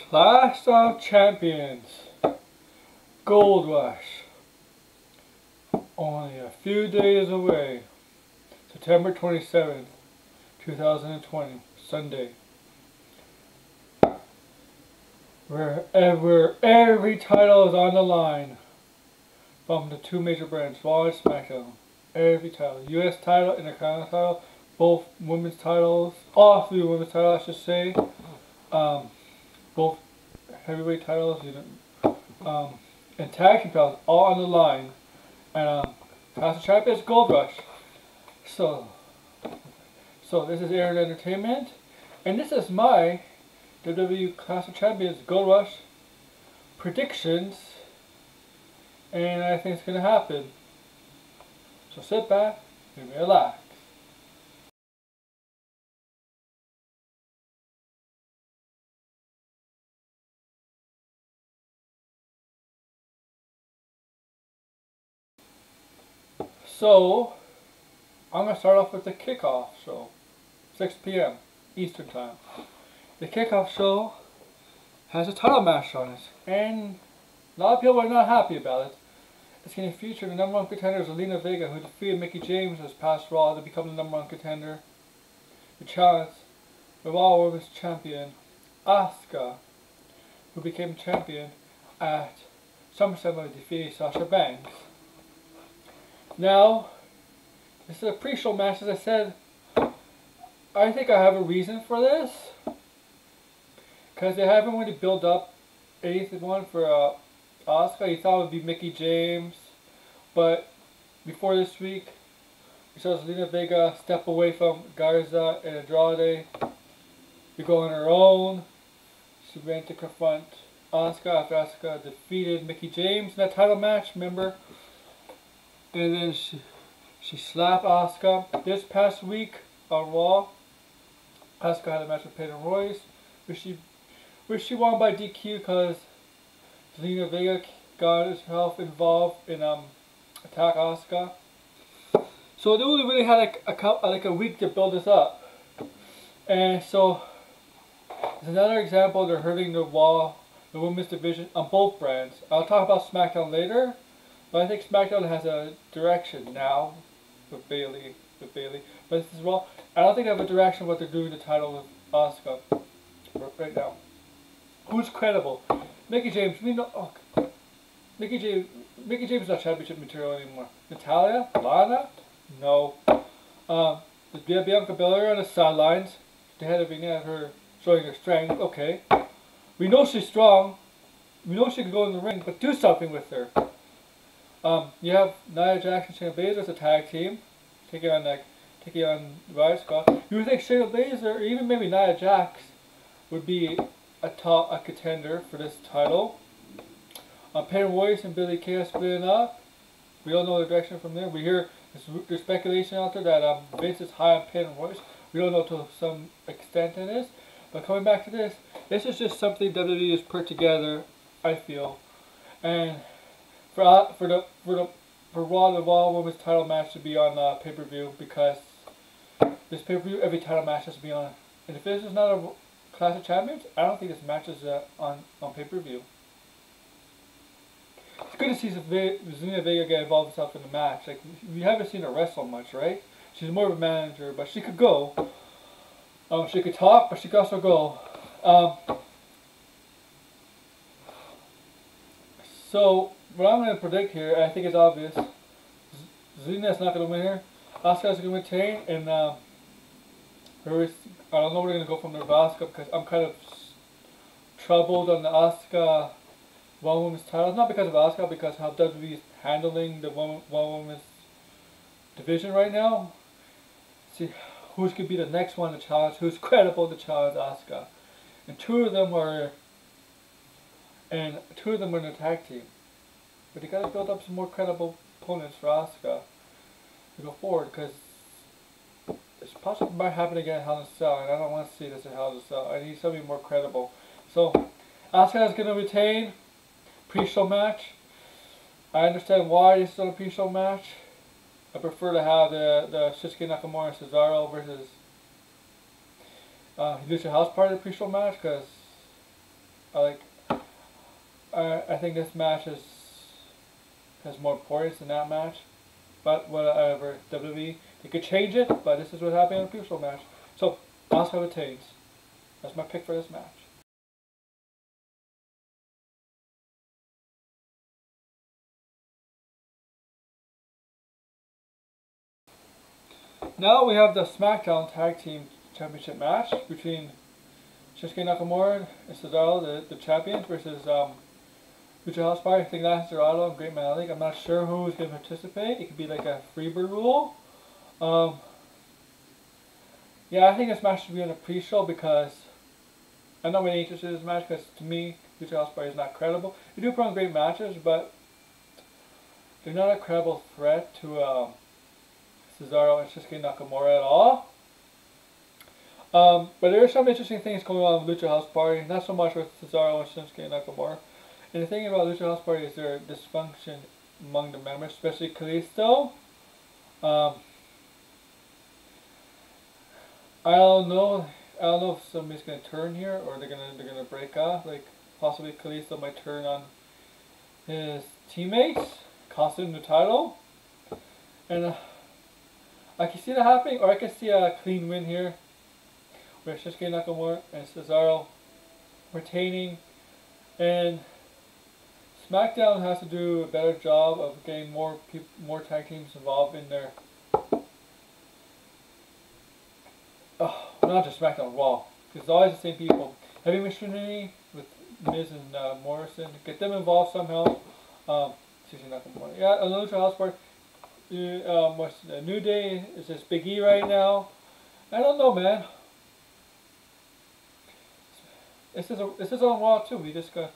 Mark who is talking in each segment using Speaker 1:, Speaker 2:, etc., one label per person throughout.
Speaker 1: Clash of Champions Gold Rush. Only a few days away. September 27th, 2020, Sunday. Where every title is on the line from the two major brands, Raw and SmackDown. Every title. US title, Intercontinental title, both women's titles, all three women's titles I should say. Both heavyweight titles, and tag team titles all on the line. And Clash of Champions Gold Rush. So this is Aaron Entertainment, and this is my WWE Clash of Champions Gold Rush predictions, and I think it's gonna happen. So sit back and relax. So, I'm going to start off with the kickoff show, 6 p.m. Eastern Time. The kickoff show has a title match on it, and a lot of people are not happy about it. It's going to feature the number one contender, Zelina Vega, who defeated Mickie James this past Raw to become the number one contender. The challenge, the Raw Women's Champion, Asuka, who became champion at SummerSlam by defeating Sasha Banks. Now, this is a pre-show match, as I said. I think I have a reason for this, because they haven't really built up anything for Asuka. You thought it would be Mickie James, but before this week, we saw Zelina Vega step away from Garza and Andrade to go on her own. She went to confront Asuka after Asuka defeated Mickie James in that title match, remember? And then she slapped Asuka. This past week on Raw, Asuka had a match with Peyton Royce, which she won by DQ because Zelina Vega got herself involved in attack Asuka. So they really had like a week to build this up, and so it's another example they're hurting the women's division on both brands. I'll talk about SmackDown later. But I think SmackDown has a direction now with Bayley. But this is Raw. I don't think they have a direction what they're doing the title with Asuka right now. Who's credible? Mickie James. We know. Oh, Mickie James is not championship material anymore. Natalya, Lana, no. The Bianca Belair on the sidelines. They had a vignette of her showing her strength. Okay. We know she's strong. We know she can go in the ring, but do something with her. You have Nia Jax and Shayna Baszler as a tag team, taking on Riot Squad. You would think Shayna Baszler, or even maybe Nia Jax, would be a contender for this title. Peyton Royce and Billie Kay are splitting up. We don't know the direction from there. We hear there's speculation out there that Vince is high on Peyton Royce. We don't know to some extent in this. But coming back to this is just something WWE has put together, I feel, and for Raw, the Raw Women's title match to be on pay-per-view, because this pay-per-view, every title match has to be on. And if this is not a Clash of Champions, I don't think this match is on pay-per-view. It's good to see Zelina Vega get involved herself in the match. Like, we haven't seen her wrestle much, right? She's more of a manager, but she could go. She could talk, but she could also go. So what I'm going to predict here, I think it's obvious. Zelina's not going to win here. Asuka's going to retain, and I don't know where they're going to go from there with Asuka, because I'm kind of troubled on the Asuka Raw Women's title. Not because of Asuka, because how WWE is handling the Raw Women's division right now. See who's going to be the next one to challenge, who's credible to challenge Asuka. And two of them are in the tag team. But you gotta build up some more credible opponents for Asuka to go forward, because it's possible it might happen again in Hell in a Cell, and I don't want to see this in Hell in a Cell. I need something more credible. So Asuka is gonna retain pre-show match. I understand why this is a pre-show match. I prefer to have the Shinsuke Nakamura and Cesaro versus Lucha House Party pre-show match, because I like. I think this match has more importance than that match. But whatever, WWE, they could change it, but this is what happened in a pre-show match. So, Asuka retains. That's my pick for this match. Now we have the SmackDown Tag Team Championship match between Shinsuke Nakamura and Cesaro, the champions, versus Lucha House Party. I think that's Dorado and Great Man League. I'm not sure who's going to participate. It could be like a freebird rule. Yeah, I think this match should be on a pre-show because I'm not really interested in this match because to me, Lucha House Party is not credible. They do put on great matches, but they're not a credible threat to Cesaro and Shinsuke Nakamura at all. But there are some interesting things going on with Lucha House Party, not so much with Cesaro and Shinsuke Nakamura. And the thing about Lucha House Party is their dysfunction among the members, especially Kalisto. I don't know if somebody's gonna turn here or they're gonna break off. Like possibly Kalisto might turn on his teammates, cost him the title, and I can see that happening, or I can see a clean win here, where Shinsuke Nakamura and Cesaro retaining, and SmackDown has to do a better job of getting more tag teams involved in their. Not just SmackDown, Raw. Because it's always the same people. Heavy Machinery with Miz and Morrison. Get them involved somehow. Yeah, Lucha House Party. New Day is just Big E right now. I don't know, man. This is on Raw too. We just got.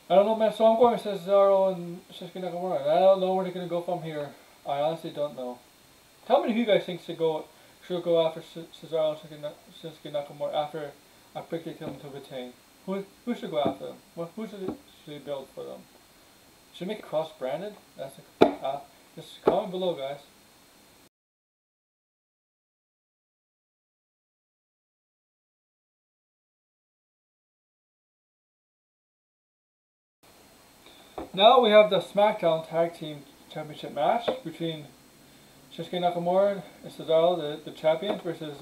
Speaker 1: I don't know, man. So I'm going with Cesaro and Shinsuke Nakamura. I don't know where they're gonna go from here. I honestly don't know. How many of you guys think should go after Cesaro and Shinsuke Nakamura after I picked them to retain? Who should go after them? Who should they build for them? Should make it cross-branded? That's just comment below, guys. Now we have the SmackDown Tag Team Championship match between Shinsuke Nakamura and Cesaro, the champions, versus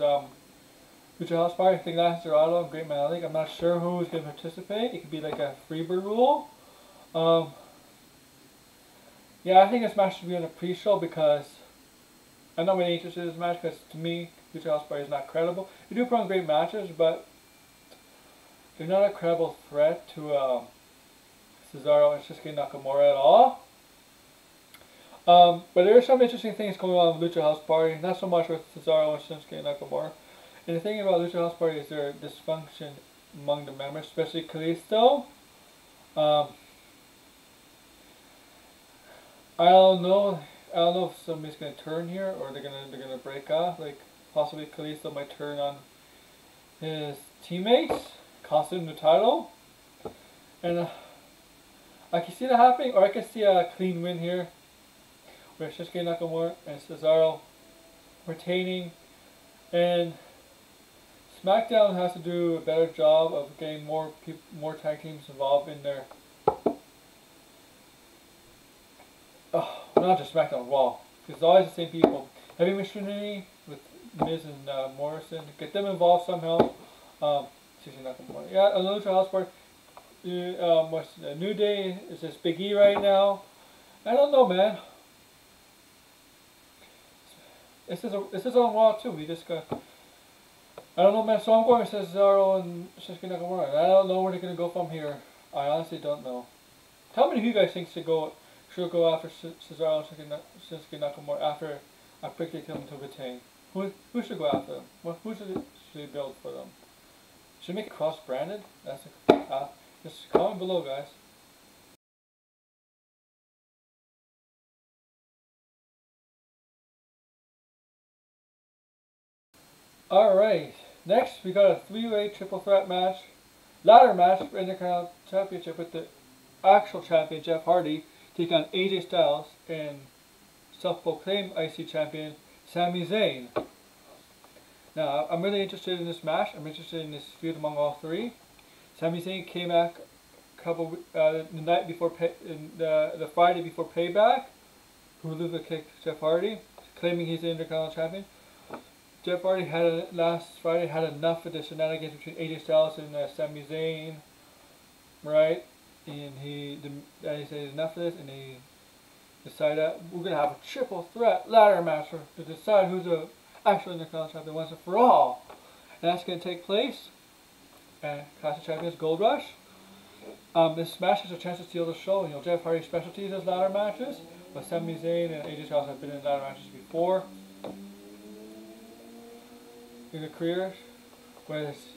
Speaker 1: Lucha House Party. I think that's Dorado and Great Man League. I'm not sure who's going to participate. It could be like a freebird rule. Yeah, I think this match should be on a pre-show because I'm not really interested in this match because to me, Lucha House Party is not credible. They do put on great matches, but they're not a credible threat to Cesaro and Shinsuke Nakamura at all. But there are some interesting things going on with Lucha House Party, not so much with Cesaro and Shinsuke Nakamura. And the thing about Lucha House Party is their dysfunction among the members, especially Kalisto. I don't know if somebody's gonna turn here or they're gonna break off. Like possibly Kalisto might turn on his teammates, cost him the title, and I can see that happening, or I can see a clean win here, where Shinsuke Nakamura and Cesaro retaining, and SmackDown has to do a better job of getting more tag teams involved in their. Not just SmackDown, Raw. Because it's always the same people. Heavy Machinery with Miz and Morrison. Get them involved somehow. Yeah, Lucha House Party. New Day is just Big E right now. I don't know, man. This is on Raw too. We just got. I don't know, man. So I'm going with Cesaro and Shinsuke Nakamura. I don't know where they're gonna go from here. I honestly don't know. How many of you guys think should go after Cesaro and Shinsuke Nakamura after I picked them to retain? Who should go after them? Who should they build for them? Should make it cross-branded? That's just comment below, guys. Alright, next we got a three-way triple threat match, ladder match for Intercontinental Championship with the actual champion Jeff Hardy taking on AJ Styles and self-proclaimed IC champion Sami Zayn. Now, I'm really interested in this match. I'm interested in this feud among all three. Sami Zayn came back the night before the Friday before Payback. Hulu kicked Jeff Hardy, claiming he's the Intercontinental Champion. Jeff Hardy last Friday had enough of the shenanigans between AJ Styles and Sami Zayn, right? And he said enough of this, and he decided that we're gonna have a triple threat ladder match to decide who's the actual Intercontinental Champion once and for all. And that's gonna take place at Clash of Champions Gold Rush. This match is a chance to steal the show. You know, Jeff Hardy's specialty is ladder matches, but Sami Zayn and AJ Styles have been in ladder matches before in their careers, whether it's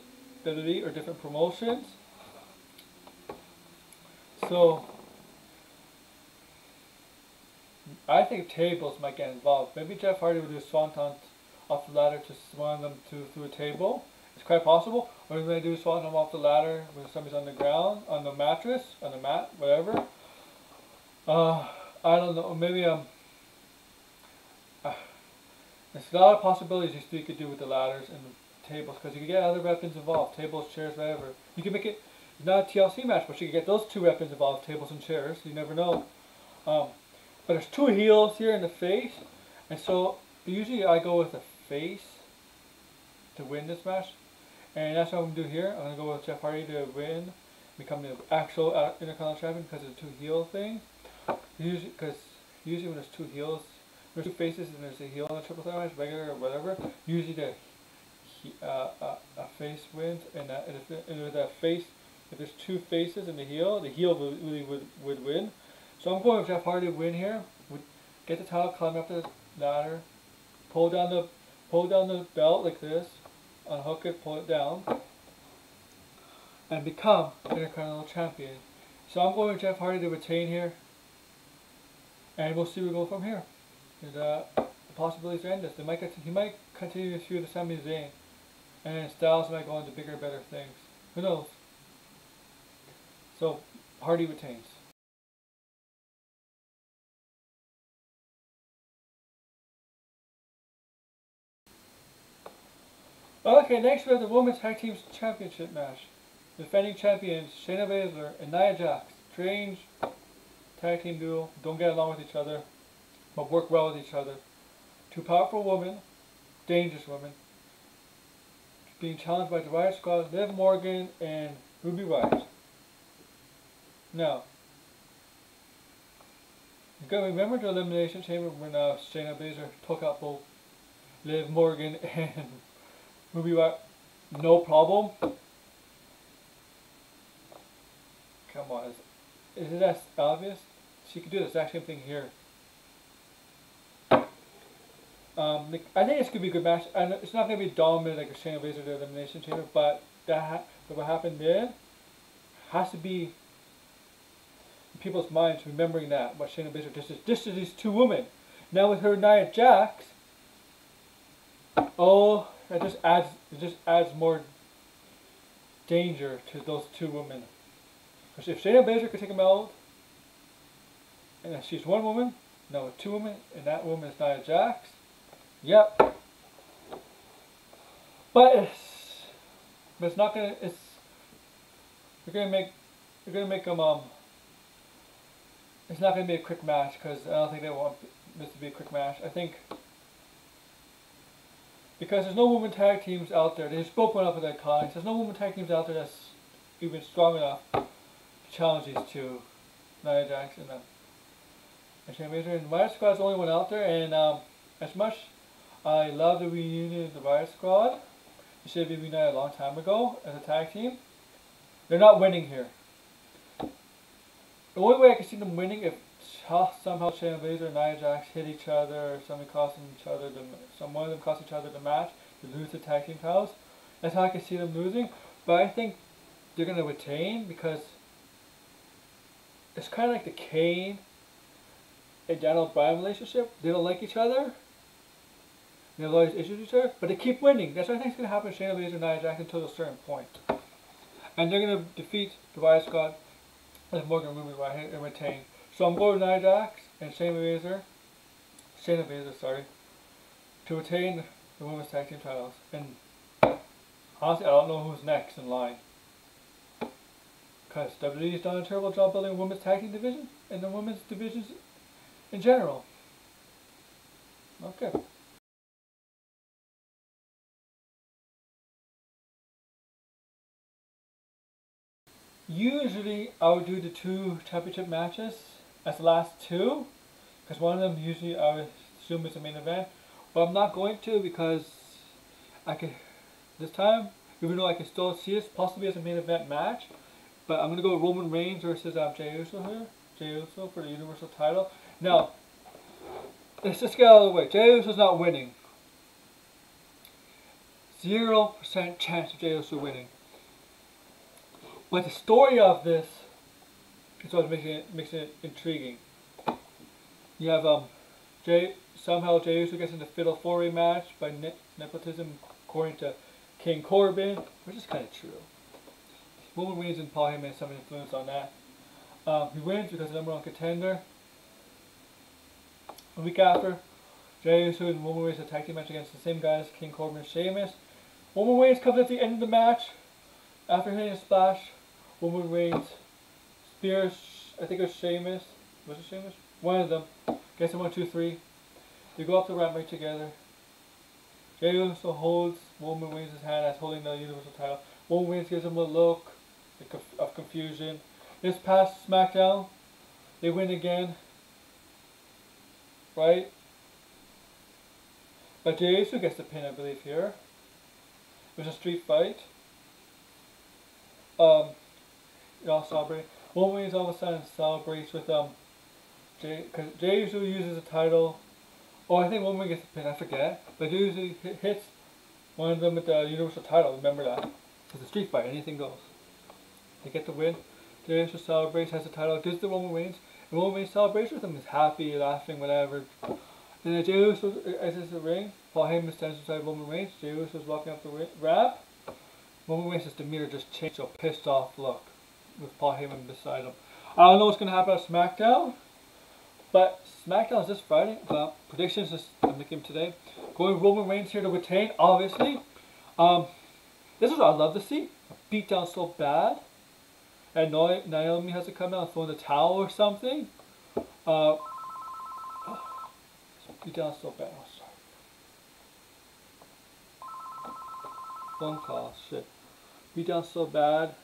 Speaker 1: WWE or different promotions. So I think tables might get involved. Maybe Jeff Hardy would do a swanton off the ladder to swan them through a table. It's quite possible. Or he may do a swanton off the ladder when somebody's on the ground, on the mattress, on the mat, whatever. I don't know. Maybe there's a lot of possibilities you could do with the ladders and the tables, because you can get other weapons involved, tables, chairs, whatever. You can make it not a TLC match, but you can get those two weapons involved, tables and chairs. You never know. But there's two heels here in the face, and so usually I go with the face to win this match, and that's what I'm going to do here. I'm going to go with Jeff Hardy to win, become the actual Intercontinental Champion because of the two heel thing. Usually when there's two heels, there's two faces and there's a heel in a triple threat match, regular or whatever. Usually the face wins, and with the face, if there's two faces and the heel really would win. So I'm going with Jeff Hardy to win here. Would get the title, climb up the ladder, pull down the belt like this, unhook it, pull it down, and become Intercontinental Champion. So I'm going with Jeff Hardy to retain here, and we'll see where we go from here. The possibilities are endless. He might continue to feud with Sami Zayn, and Styles might go on to bigger and better things. Who knows? So Hardy retains. Okay, next we have the Women's Tag Team Championship match. Defending champions Shayna Baszler and Nia Jax. Strange tag team duo. Don't get along with each other, but work well with each other. Two powerful women, dangerous women, being challenged by the Riot Squad, Liv Morgan and Ruby Riott. Now, you gotta remember the Elimination Chamber when Shayna Baszler took out both Liv Morgan and Ruby Riott, no problem. Come on, isn't that obvious? She could do the exact same thing here. I think it's gonna be a good match, and it's not gonna be dominant like a Shayna Baszler Elimination Chamber, but what happened then has to be in people's minds, remembering that what Shayna Baszler did to these two women. Now with her Nia Jax, oh, it just adds more danger to those two women. Because if Shayna Baszler could take them out, and she's one woman, now with two women, and that woman is Nia Jax, yep. But it's not gonna. You're gonna make them. It's not gonna be a quick match because I don't think they want this to be a quick match. I think because there's no women tag teams out there. They just broke one up with their Iconics. There's no women tag teams out there that's even strong enough to challenge these two, Nia Jax and Shayna Baszler. And Riot Squad's the only one out there. And as much I love the reunion of the Riot Squad, they should have been reunited a long time ago as a tag team. They're not winning here. The only way I can see them winning if somehow Shayna Baszler and Nia Jax hit each other, or somebody costing each other, one of them cost each other the match to lose the tag team titles. That's how I can see them losing. But I think they're going to retain because it's kind of like the Kane and Daniel Bryan relationship. They don't like each other. There's always issues with each other, but they keep winning. That's what I think is going to happen to Shayna Baszler and Nia Jax until a certain point. And they're going to defeat the Riot Squad and Morgan and Ruby Riott and retain. So I'm going with Nia Jax and Shayna Baszler, to retain the women's tag team titles. And honestly, I don't know who's next in line. Because WWE's done a terrible job building a women's tag team division and the women's divisions in general. Okay. Usually I would do the 2 championship matches as the last 2, because one of them usually I would assume is the main event. But I'm not going to, because I could, this time, even though I can still see it possibly as a main event match, but I'm going to go with Roman Reigns versus Jeyuso here. Jeyuso for the Universal title. Now, let's just get out of the way. Jeyuso's not winning. 0% chance of Jeyuso winning. But the story of this is what makes it intriguing. You have somehow Jeyuso gets in the fatal 4-way match by nepotism, according to King Corbin, which is kind of true. Roman Reigns and Paul Heyman has some influence on that. He wins because the #1 contender. A week after, Jeyuso and Roman Reigns attack team match against the same guys, King Corbin and Sheamus. Roman Reigns comes at the end of the match. After hitting a splash, Roman Reigns spears, I think it was Sheamus. Was it Sheamus? One of them. Gets him 1, 2, 3. They go up the ramp right together. Jeyuso holds Roman Reigns' hand as holding the Universal title. Roman Reigns gives him a look of confusion. This past SmackDown, they win again. Right? But Jeyuso gets the pin, I believe, here. It was a street fight. They all celebrate. Roman Reigns all of a sudden celebrates with because Jeyuso uses the title. Oh, I think Roman Reigns gets the pin. I forget. But Jeyuso hits one of them with the Universal title. Remember that? It's a street fight. Anything goes. They get the win. Jeyuso celebrates, has the title, gives the Roman Reigns, and Roman Reigns celebrates with him. He's happy, laughing, whatever. And then Jeyuso exits the ring. Paul Heyman stands beside Roman Reigns. Jeyuso is walking up the ramp. Roman Reigns' demeanor just changed to a pissed off look with Paul Heyman beside him. I don't know what's going to happen at SmackDown, but SmackDown is this Friday. Predictions I'm making today. Going Roman Reigns here to retain, obviously. This is what I'd love to see. Beat down so bad. And Naomi has to come out and throw in the towel or something. Beat down so bad. Oh, sorry. Phone call. Shit. Beat down so bad.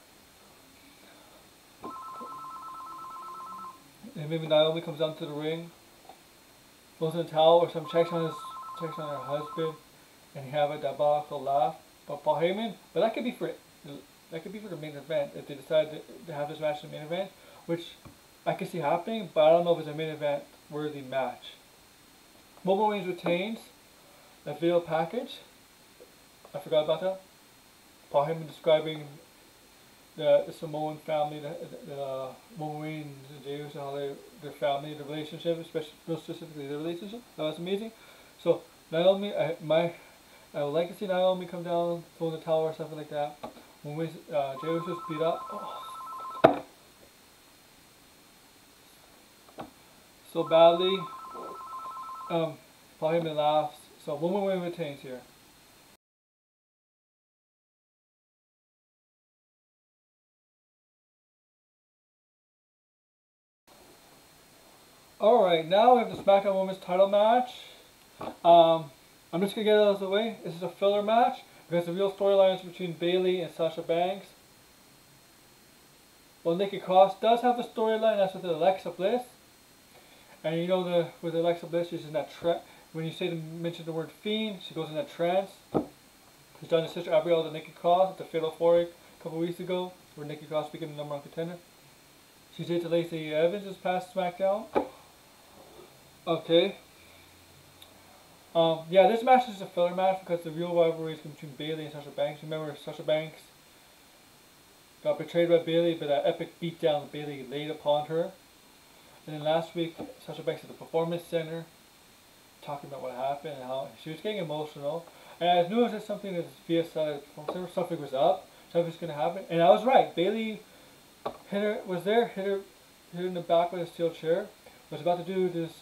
Speaker 1: And maybe Naomi comes down to the ring, throws in the towel or some checks on her husband, and have a diabolical laugh. But Paul Heyman, but that could be for the main event if they decide to have this match in the main event, which I can see happening, but I don't know if it's a main event worthy match. Roman Reigns retains that video package. I forgot about that. Paul Heyman describing the Samoan family, the Roman Reigns and Jeyuso, how their family, the relationship, especially specifically their relationship. That was amazing. So Naomi, I would like to see Naomi come down, throw in the towel or something like that. When Jeyuso's beat up so badly, Paul Heyman laughs. So Roman Reigns retains here. Alright, now we have the SmackDown Women's title match. I'm just going to get it out of the way. This is a filler match because the real storyline is between Bayley and Sasha Banks. Well, Nikki Cross does have a storyline, that's with Alexa Bliss. And you know, with Alexa Bliss, she's in that when you mention the word fiend, she goes in that trance. She's done the Sister Abigail to Nikki Cross at the Fatal 4-Way a couple weeks ago, where Nikki Cross became the #1 contender. She did to Lacey Evans this past SmackDown. Okay. Yeah, this match is a filler match because the real rivalry is between Bayley and Sasha Banks. Remember, Sasha Banks got betrayed by Bayley for that epic beatdown Bayley laid upon her. And then last week, Sasha Banks at the Performance Center talking about what happened and how she was getting emotional. And I noticed that something that via something was up, something was going to happen. And I was right. Bayley hit her in the back with a steel chair. Was about to do this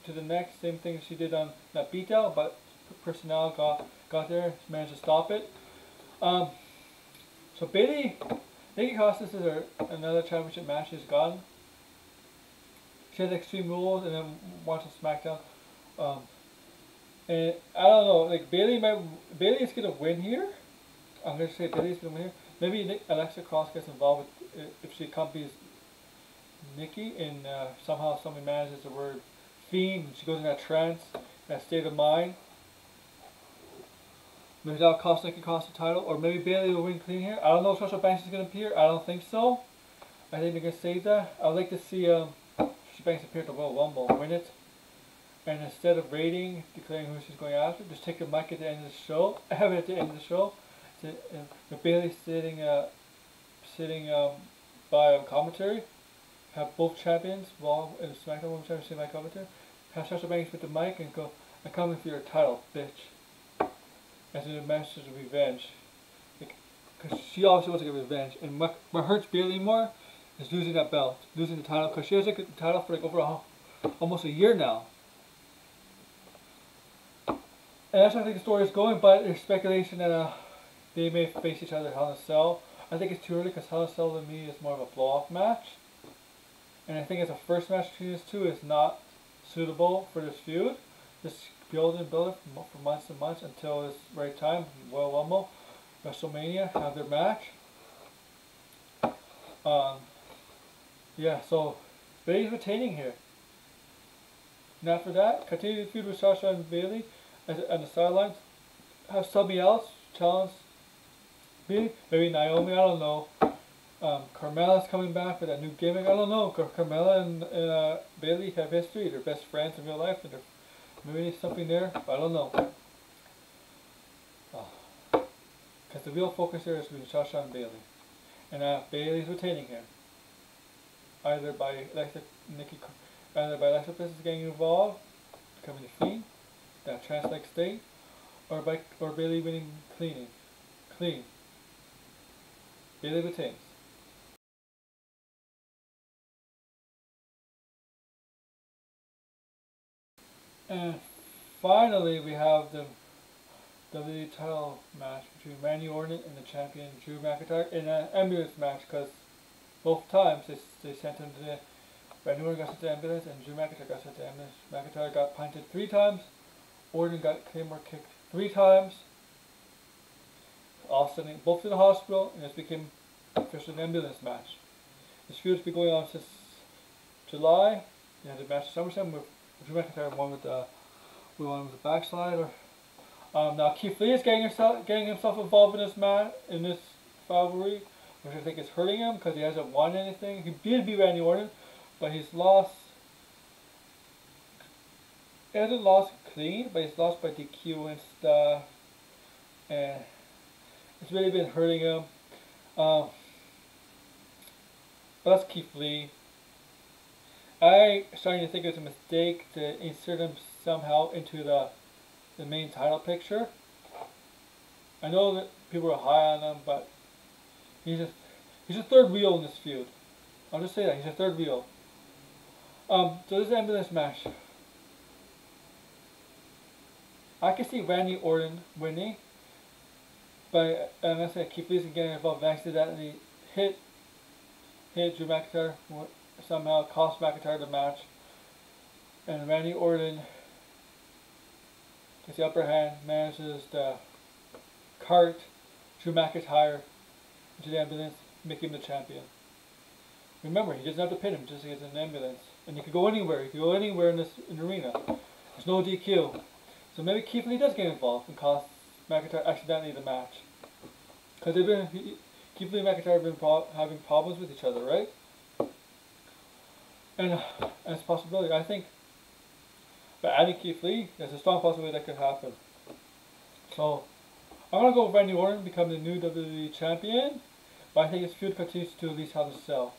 Speaker 1: to the neck, same thing she did on that beatdown, but personnel got there, managed to stop it. So Bayley Nikki Cross, this is another championship match she's gotten. She has Extreme Rules and then wants to SmackDown. And I don't know, like Bailey is gonna win here. I'm gonna say Bailey's gonna win here. Maybe Alexa Cross gets involved with if she accompanies Nikki and somehow somebody manages the word fiend and she goes in that trance, that state of mind. Maybe that'll cost Nikki Cross the title, or maybe Bailey will win clean here. I don't know if Sasha Banks is gonna appear. I don't think so. I think they're gonna save that. I'd like to see Sasha Banks appear at the Royal Rumble, win it, and instead of rating, declaring who she's going after, just take the mic at the end of the show. Have it at the end of the show. With Bailey sitting by commentary. Have both champions, Raw and SmackDown Women's Champions, sitting by commentary. Have Sasha Banks with the mic and go, "I'm coming for your title, bitch." As a message of revenge. Because she obviously wants to get revenge. And what hurts Bailey more is losing that belt, losing the title. Because she hasn't got the title for like over almost a year now. And that's how I think the story is going, but there's speculation that they may face each other at Hell in a Cell. I think it's too early because Hell in a Cell to me is more of a blow-off match. And I think as a first match between these two is not suitable for this feud. Just build it for months and months until it's right time. Royal Rumble, WrestleMania, have their match. Yeah, so Bailey's retaining here. And after that, continue the feud with Sasha and Bailey on the sidelines. Have somebody else challenge Bailey. Maybe Naomi, I don't know. Carmella's coming back with that new gimmick. I don't know. Carmella and Bailey have history. They're best friends in real life. And maybe there's something there. But I don't know. Because the real focus here is between Sasha and Bailey. And Bailey's retaining here. Either by Alexa Bliss getting involved, becoming the Fiend, that trance-like state, or Bailey winning clean. Bailey retains. And finally, we have the WWE title match between Randy Orton and the champion Drew McIntyre in an ambulance match, because both times they sent him to the Randy Orton got sent to the ambulance and Drew McIntyre got sent to the ambulance. McIntyre got punted 3 times. Orton got Claymore kicked 3 times. All sending both to the hospital, and this became officially an ambulance match. This feud has been going on since July. They had a match at SummerSlam with Drew McIntyre won with the backslide. Now Keith Lee is getting himself involved in this match, in this rivalry, which I think is hurting him because he hasn't won anything. He did beat Randy Orton, but he's lost. He hasn't lost clean, but he's lost by DQ and stuff, and it's really been hurting him. But that's Keith Lee. I'm starting to think it's a mistake to insert him somehow into the main title picture. I know that people are high on him, but he's a third wheel in this feud. I'll just say that he's a third wheel. So this is ambulance match. I can see Randy Orton winning, but unless Keith Lee's getting involved and accidentally hit Drew McIntyre, somehow cost McIntyre the match, and Randy Orton gets the upper hand, manages to cart Drew McIntyre into the ambulance, making him the champion. Remember, he doesn't have to pin him, just gets in an ambulance, and he could go anywhere. He could go anywhere in the arena. There's no DQ. So maybe Keith Lee does get involved and cost McIntyre accidentally the match, because Keith Lee and McIntyre have been having problems with each other, right? And it's a possibility. I think by adding Keith Lee, there's a strong possibility that could happen. So I'm going to go with Randy Orton become the new WWE champion, but I think his feud continues to at least have a sell.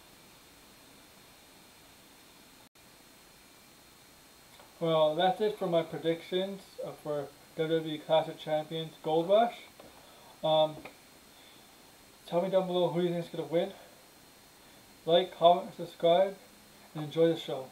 Speaker 1: Well, that's it for my predictions for WWE Classic Champions Gold Rush. Tell me down below who you think is going to win. Like, comment, subscribe, and enjoy the show.